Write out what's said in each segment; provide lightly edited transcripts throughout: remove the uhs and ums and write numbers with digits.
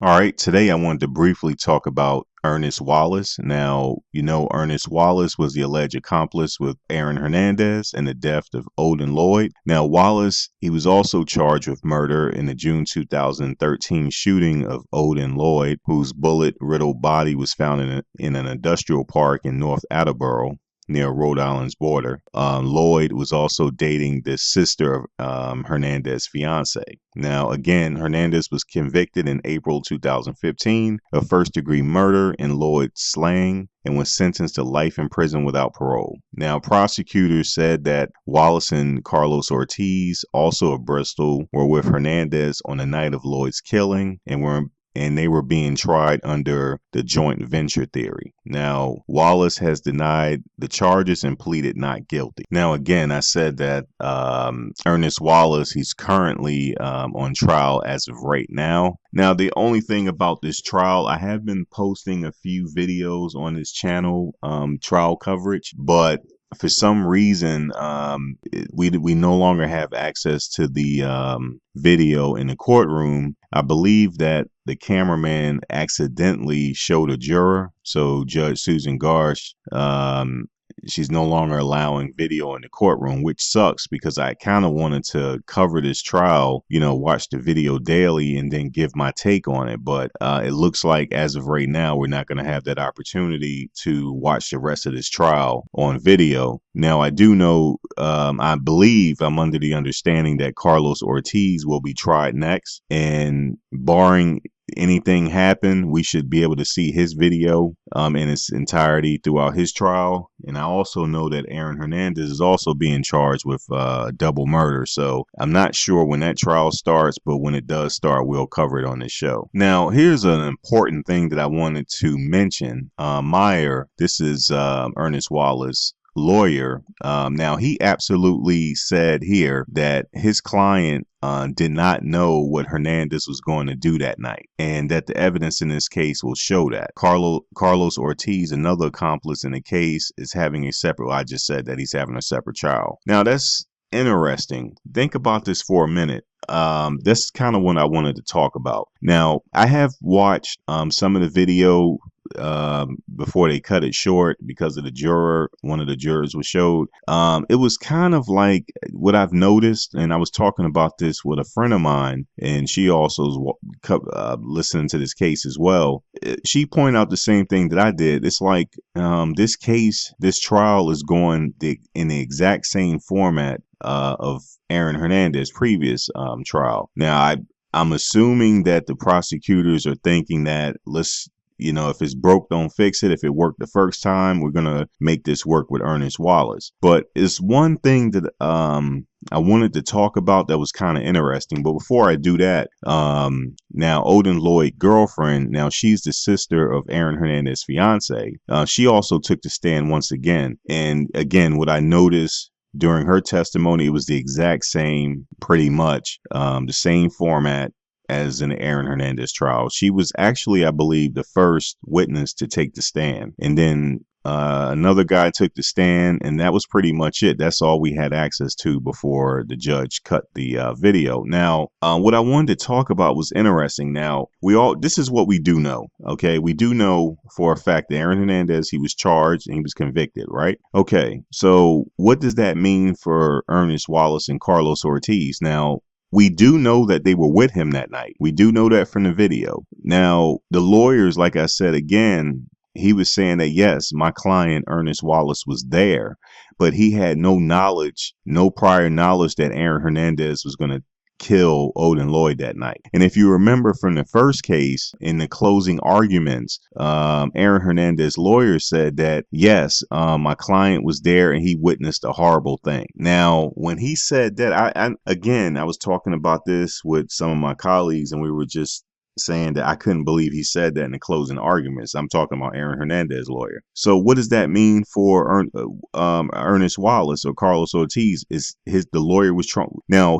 All right, today I wanted to briefly talk about Ernest Wallace. Now, Ernest Wallace was the alleged accomplice with Aaron Hernandez in the death of Odin Lloyd. Now, Wallace, he was also charged with murder in the June 2013 shooting of Odin Lloyd, whose bullet-riddled body was found in an industrial park in North Attleboro, near Rhode Island's border. Lloyd was also dating the sister of Hernandez's fiance. Now, again, Hernandez was convicted in April 2015 of first-degree murder in Lloyd's slaying and was sentenced to life in prison without parole. Now, prosecutors said that Wallace and Carlos Ortiz, also of Bristol, were with Hernandez on the night of Lloyd's killing and they were being tried under the joint venture theory. Now, Wallace has denied the charges and pleaded not guilty. Now, again, I said that Ernest Wallace, he's currently on trial as of right now. Now, the only thing about this trial, I have been posting a few videos on this channel, trial coverage, but for some reason, we no longer have access to the video in the courtroom. I believe that the cameraman accidentally showed a juror. So Judge Susan Garsh, she's no longer allowing video in the courtroom, which sucks because I kind of wanted to cover this trial, watch the video daily and then give my take on it. But it looks like as of right now, we're not going to have that opportunity to watch the rest of this trial on video. Now, I do know, I believe I'm under the understanding that Carlos Ortiz will be tried next, and barring anything happen, we should be able to see his video in its entirety throughout his trial. And I also know that Aaron Hernandez is also being charged with double murder. So I'm not sure when that trial starts, but when it does start, we'll cover it on this show. Now, here's an important thing that I wanted to mention. Meyer, this is Ernest Wallace, lawyer. Now, he absolutely said here that his client did not know what Hernandez was going to do that night, and that the evidence in this case will show that. Carlos Ortiz, another accomplice in the case, is having a separate, I just said that he's having a separate trial. Now, that's interesting. Think about this for a minute. That's kind of what I wanted to talk about. Now, I have watched some of the video before they cut it short because of the juror. One of the jurors was showed. It was kind of like what I've noticed, and I was talking about this with a friend of mine, and she also was listening to this case as well. She pointed out the same thing that I did. It's like this trial is going in the exact same format of Aaron Hernandez's previous trial. Now, I'm assuming that the prosecutors are thinking that if it's broke, don't fix it. If it worked the first time, we're going to make this work with Ernest Wallace. But it's one thing that I wanted to talk about that was kind of interesting. But before I do that, now Odin Lloyd's girlfriend, now she's the sister of Aaron Hernandez's fiance. She also took the stand once again. And again, what I noticed during her testimony, it was the exact same, pretty much the same format as in the Aaron Hernandez trial. She was actually, I believe, the first witness to take the stand. And then another guy took the stand, and that was pretty much it. That's all we had access to before the judge cut the video. Now, what I wanted to talk about was interesting. Now, this is what we do know, okay? We do know for a fact that Aaron Hernandez, he was charged and he was convicted, right? Okay, so what does that mean for Ernest Wallace and Carlos Ortiz? Now, we do know that they were with him that night. We do know that from the video. Now, the lawyers, like I said, again, he was saying that, yes, my client, Ernest Wallace, was there, but he had no prior knowledge that Aaron Hernandez was going to kill Odin Lloyd that night. And if you remember from the first case, in the closing arguments, Aaron Hernandez's lawyer said that, yes, my client was there and he witnessed a horrible thing. Now, when he said that, I was talking about this with some of my colleagues, and we were just saying that I couldn't believe he said that in the closing arguments. I'm talking about Aaron Hernandez's lawyer. So what does that mean for Ernest Wallace or Carlos Ortiz? The lawyer was Trump. Now,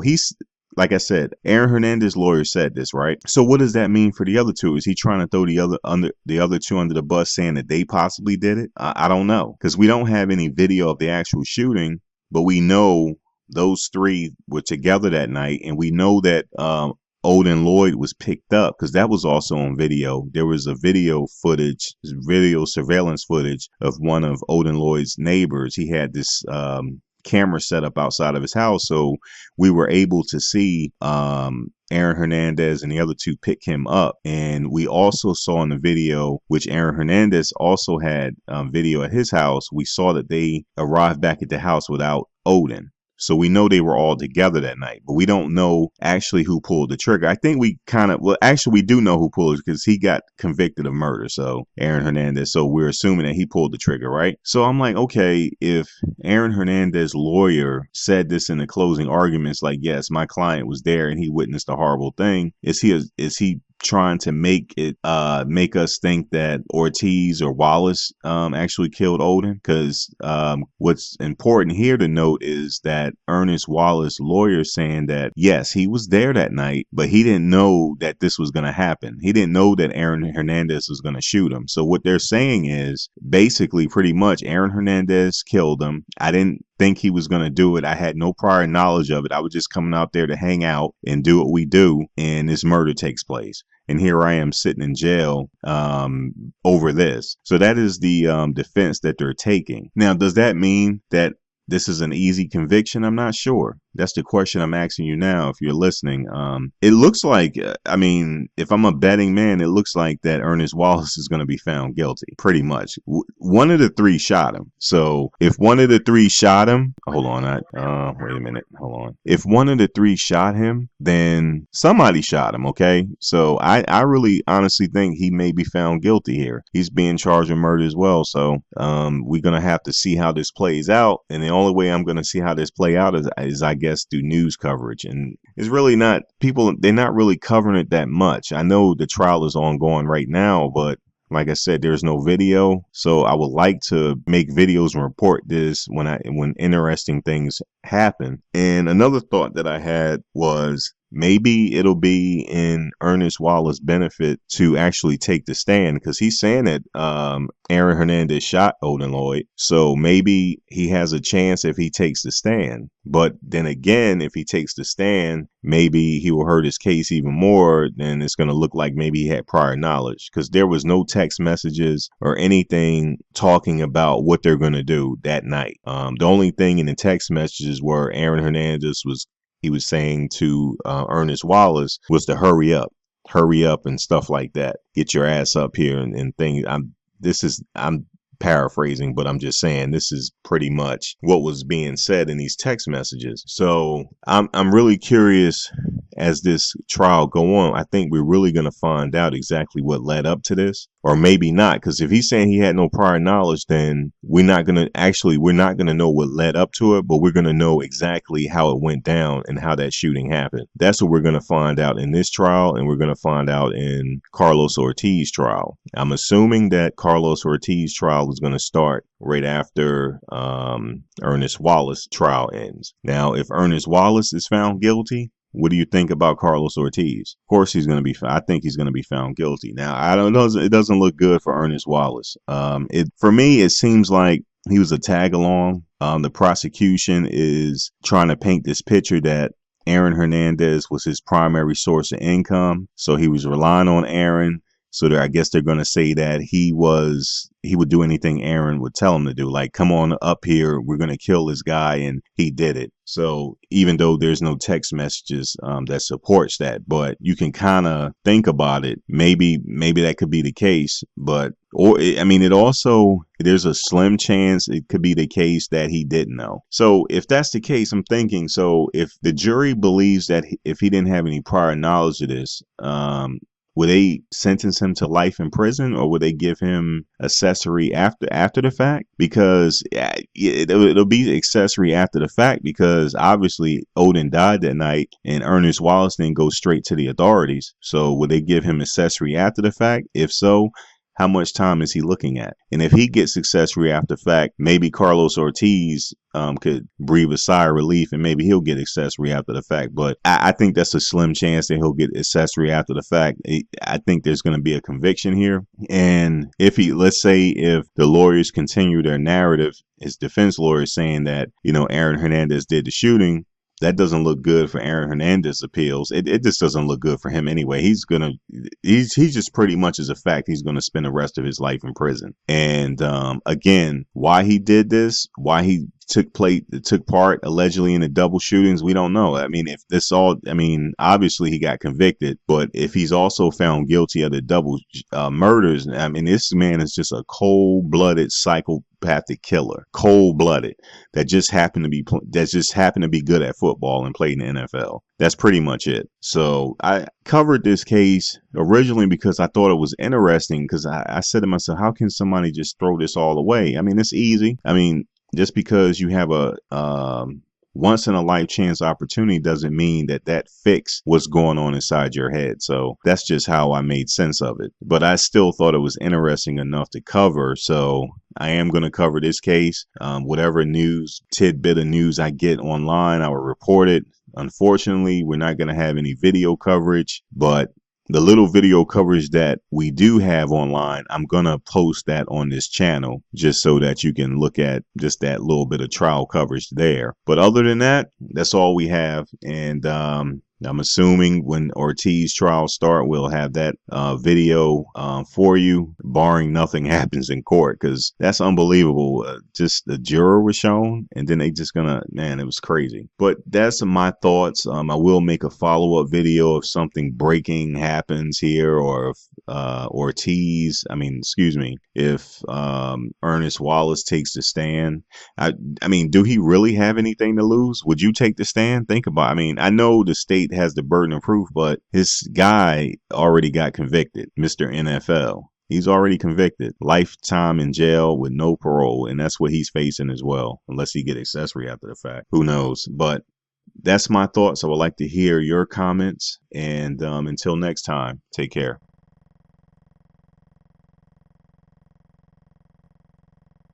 like I said, Aaron Hernandez's lawyer said this, right? So what does that mean for the other two? Is he trying to throw the other two under the bus, saying that they possibly did it? I don't know, because we don't have any video of the actual shooting, but we know those three were together that night, and we know that Odin Lloyd was picked up, because that was also on video. There was a video surveillance footage of one of Odin Lloyd's neighbors. He had this camera set up outside of his house, so we were able to see Aaron Hernandez and the other two pick him up. And we also saw in the video, which Aaron Hernandez also had video at his house, we saw that they arrived back at the house without Odin. So we know they were all together that night, but we don't know actually who pulled the trigger. I think we actually we do know who pulled it, because he got convicted of murder. So Aaron Hernandez. So we're assuming that he pulled the trigger, right? So I'm like, okay, if Aaron Hernandez's lawyer said this in the closing arguments, like, yes, my client was there and he witnessed a horrible thing, is he trying to make us think that Ortiz or Wallace actually killed Odin? Because what's important here to note is that Ernest Wallace's lawyer saying that yes, he was there that night, but he didn't know that this was going to happen. He didn't know that Aaron Hernandez was going to shoot him. So what they're saying is basically pretty much Aaron Hernandez killed him. I didn't think he was going to do it. I had no prior knowledge of it. I was just coming out there to hang out and do what we do, and this murder takes place. And here I am sitting in jail over this. So that is the defense that they're taking. Now, does that mean that this is an easy conviction? I'm not sure. That's the question I'm asking you now, if you're listening. It looks like, if I'm a betting man, it looks like that Ernest Wallace is going to be found guilty, pretty much. One of the three shot him. So if one of the three shot him, hold on, wait a minute, hold on. If one of the three shot him, then somebody shot him, okay? So I really honestly think he may be found guilty here. He's being charged with murder as well. So we're going to have to see how this plays out. And the only way I'm going to see how this play out is I guess through news coverage. And it's really not, they're not really covering it that much. I know the trial is ongoing right now, but like I said, there's no video. So I would like to make videos and report this when interesting things happen. And another thought that I had was, maybe it'll be in Ernest Wallace's benefit to actually take the stand, because he's saying that Aaron Hernandez shot Odin Lloyd. So maybe he has a chance if he takes the stand. But then again, if he takes the stand, maybe he will hurt his case even more. Then it's going to look like maybe he had prior knowledge, because there was no text messages or anything talking about what they're going to do that night. The only thing in the text messages were Aaron Hernandez was saying to Ernest Wallace was to hurry up and stuff like that. Get your ass up here and things. I'm paraphrasing, but I'm just saying this is pretty much what was being said in these text messages. So I'm really curious as this trial go on. I think we're really going to find out exactly what led up to this, or maybe not, because if he's saying he had no prior knowledge, then we're not going to know what led up to it, but we're going to know exactly how it went down and how that shooting happened. That's what we're going to find out in this trial, and we're going to find out in Carlos Ortiz's trial. I'm assuming that Carlos Ortiz's trial is going to start right after Ernest Wallace's trial ends. Now, if Ernest Wallace is found guilty, what do you think about Carlos Ortiz? Of course, I think he's going to be found guilty. Now, I don't know. It doesn't look good for Ernest Wallace. For me, it seems like he was a tag along. The prosecution is trying to paint this picture that Aaron Hernandez was his primary source of income. So he was relying on Aaron. So I guess they're going to say that he would do anything Aaron would tell him to do. Like, come on up here, we're going to kill this guy. And he did it. So even though there's no text messages that supports that, but you can kind of think about it. Maybe that could be the case. But there's a slim chance it could be the case that he didn't know. So if that's the case, I'm thinking, so if the jury believes that if he didn't have any prior knowledge of this, would they sentence him to life in prison, or would they give him accessory after the fact? Because it'll be accessory after the fact, because obviously Odin died that night and Ernest Wallace didn't go straight to the authorities. So would they give him accessory after the fact? If so, how much time is he looking at? And if he gets accessory after fact, maybe Carlos Ortiz could breathe a sigh of relief, and maybe he'll get accessory after the fact. But I think that's a slim chance that he'll get accessory after the fact. I think there's going to be a conviction here. And let's say if the lawyers continue their narrative, his defense lawyer saying that, Aaron Hernandez did the shooting, that doesn't look good for Aaron Hernandez appeals. It just doesn't look good for him anyway. He's just pretty much as a fact he's gonna spend the rest of his life in prison. And again, why he did this, why he took part allegedly in the double shootings, we don't know. I mean, if this all, I mean, obviously he got convicted, but if he's also found guilty of the double murders, I mean, this man is just a cold-blooded psychopathic killer, cold-blooded, that just happened to be good at football and played in the NFL. That's pretty much it. So I covered this case originally because I thought it was interesting, because I said to myself, how can somebody just throw this all away? I mean, it's easy. I mean, just because you have a once in a life chance opportunity doesn't mean that fix what's going on inside your head. So that's just how I made sense of it. But I still thought it was interesting enough to cover. So I am going to cover this case. Whatever tidbit of news I get online, I will report it. Unfortunately, we're not going to have any video coverage, but the little video coverage that we do have online, I'm going to post that on this channel just so that you can look at just that little bit of trial coverage there. But other than that, that's all we have. And I'm assuming when Ortiz trials start, we'll have that video for you, barring nothing happens in court, because that's unbelievable. Just the juror was shown, and then they just man, it was crazy. But that's my thoughts. I will make a follow-up video if something breaking happens here, or if if Ernest Wallace takes the stand. I mean, do he really have anything to lose? Would you take the stand? Think about it. I mean, I know the state has the burden of proof, but his guy already got convicted, Mr. NFL. He's already convicted. Lifetime in jail with no parole, and that's what he's facing as well, unless he get accessory after the fact. Who knows? But that's my thoughts. I would like to hear your comments, and until next time, take care.